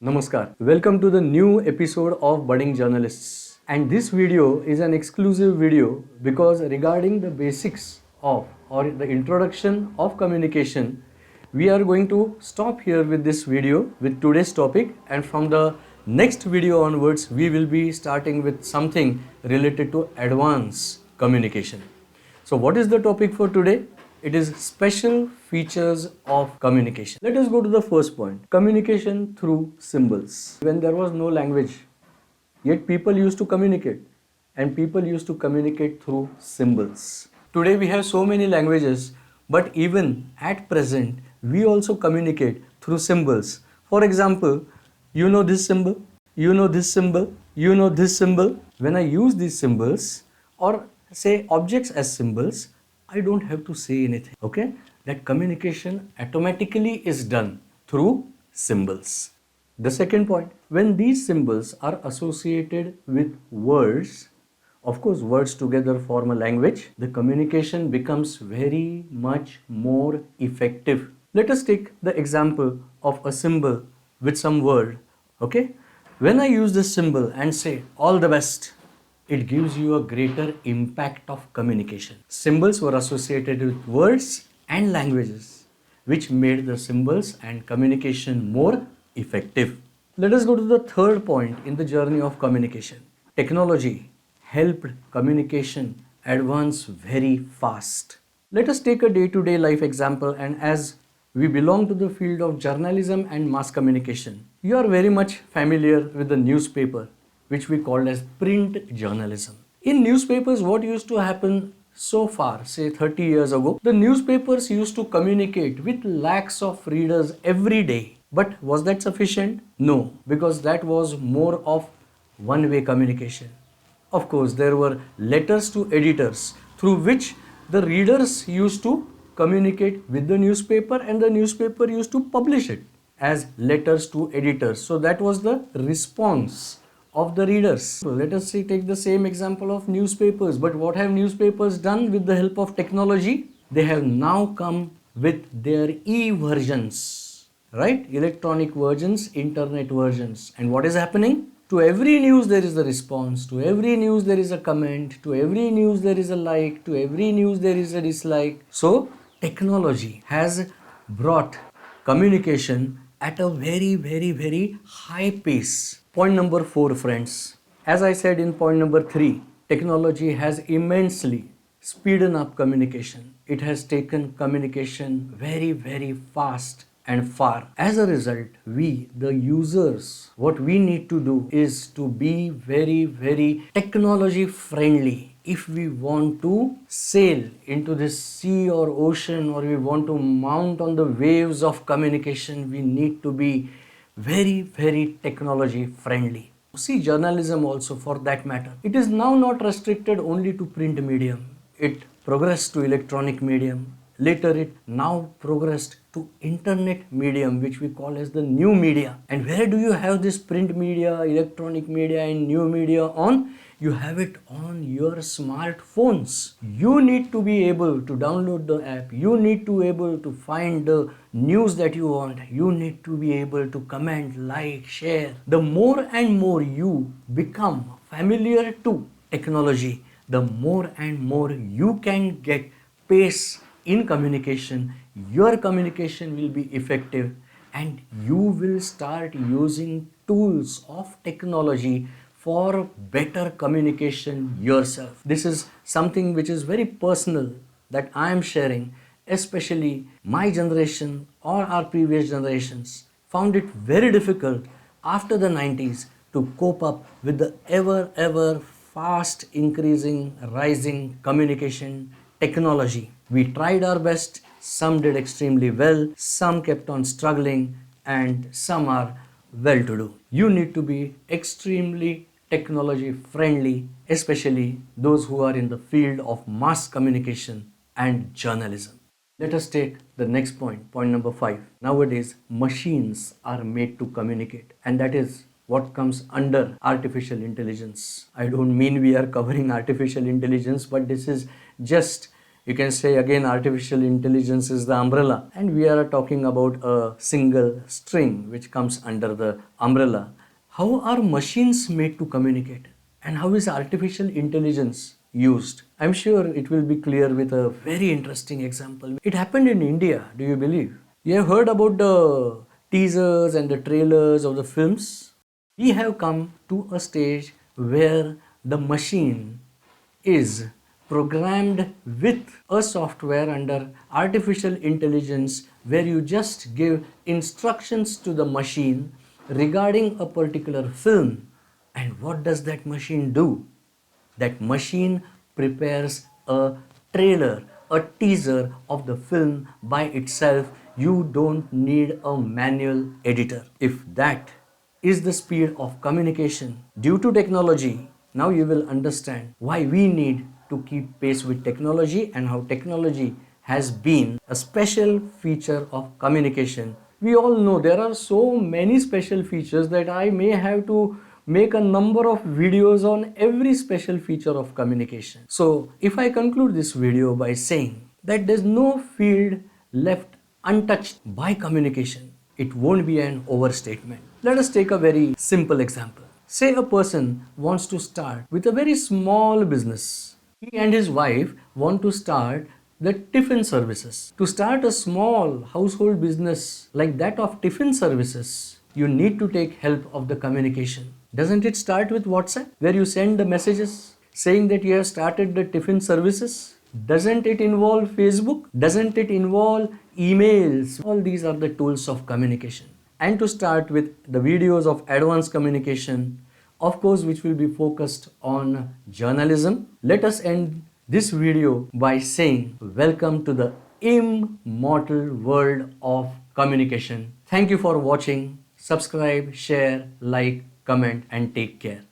Namaskar. Welcome to the new episode of Budding Journalists. And this video is an exclusive video because regarding the basics of or the introduction of communication, we are going to stop here with this video with today's topic, and from the next video onwards we will be starting with something related to advanced communication. So what is the topic for today? It is special features of communication. Let us go to the first point. Communication through symbols. When there was no language, yet people used to communicate, and people used to communicate through symbols. Today we have so many languages, but even at present we also communicate through symbols. For example, you know this symbol, you know this symbol, you know this symbol. When I use these symbols or say objects as symbols, I don't have to say anything, okay? That communication automatically is done through symbols. The second point, when these symbols are associated with words, of course words together form a language, the communication becomes very much more effective. Let us take the example of a symbol with some word, okay? When I use this symbol and say all the best, it gives you a greater impact of communication. Symbols were associated with words and languages, which made the symbols and communication more effective. Let us go to the third point in the journey of communication. Technology helped communication advance very fast. Let us take a day-to-day life example, and as we belong to the field of journalism and mass communication, you are very much familiar with the newspaper, which we called as print journalism. In newspapers, what used to happen so far, say 30 years ago, the newspapers used to communicate with lakhs of readers every day. But was that sufficient? No, because that was more of one-way communication. Of course, there were letters to editors through which the readers used to communicate with the newspaper, and the newspaper used to publish it as letters to editors. So that was the response of the readers. So let us say take the same example of newspapers, but what have newspapers done with the help of technology? They have now come with their e-versions, right? Electronic versions, internet versions. And what is happening? To every news there is a response, to every news there is a comment, to every news there is a like, to every news there is a dislike. So technology has brought communication at a very high pace. Point number 4, friends. As I said in point number 3, technology has immensely speeded up communication. It has taken communication very fast and far. As a result, we, the users, what we need to do is to be very technology friendly. If we want to sail into this sea or ocean, or we want to mount on the waves of communication, we need to be very technology friendly. See, journalism also, for that matter, it is now not restricted only to print medium. It progressed to electronic medium. Later it now progressed to internet medium, which we call as the new media. And where do you have this print media, electronic media and new media on? You have it on your smartphones. You need to be able to download the app. You need to be able to find the news that you want. You need to be able to comment, like, share. The more and more you become familiar to technology, the more and more you can get pace in communication. Your communication will be effective, and you will start using tools of technology for better communication yourself. This is something which is very personal that I am sharing, especially my generation or our previous generations found it very difficult after the 90s to cope up with the ever fast increasing, rising communication technology. We tried our best, some did extremely well, some kept on struggling, and some are well to do. You need to be extremely technology friendly, especially those who are in the field of mass communication and journalism. Let us take the next point, point number 5. Nowadays, machines are made to communicate, and that is what comes under artificial intelligence. I don't mean we are covering artificial intelligence, but this is just You can say again artificial intelligence is the umbrella, and we are talking about a single string which comes under the umbrella. How are machines made to communicate? And how is artificial intelligence used? I'm sure it will be clear with a very interesting example. It happened in India, do you believe? You have heard about the teasers and the trailers of the films? We have come to a stage where the machine is programmed with a software under artificial intelligence where you just give instructions to the machine regarding a particular film. And what does that machine do? That machine prepares a trailer, a teaser of the film by itself. You don't need a manual editor. If that is the speed of communication due to technology, now you will understand why we need to keep pace with technology and how technology has been a special feature of communication. We all know there are so many special features that I may have to make a number of videos on every special feature of communication. So if I conclude this video by saying that there's no field left untouched by communication, it won't be an overstatement. Let us take a very simple example. Say a person wants to start with a very small business. He and his wife want to start the tiffin services. To start a small household business like that of tiffin services, you need to take help of the communication. Doesn't it start with WhatsApp, where you send the messages saying that you have started the tiffin services? Doesn't it involve Facebook? Doesn't it involve emails? All these are the tools of communication. And to start with the videos of advanced communication, of course, which will be focused on journalism, let us end this video by saying welcome to the immortal world of communication. Thank you for watching. Subscribe, share, like, comment, and take care.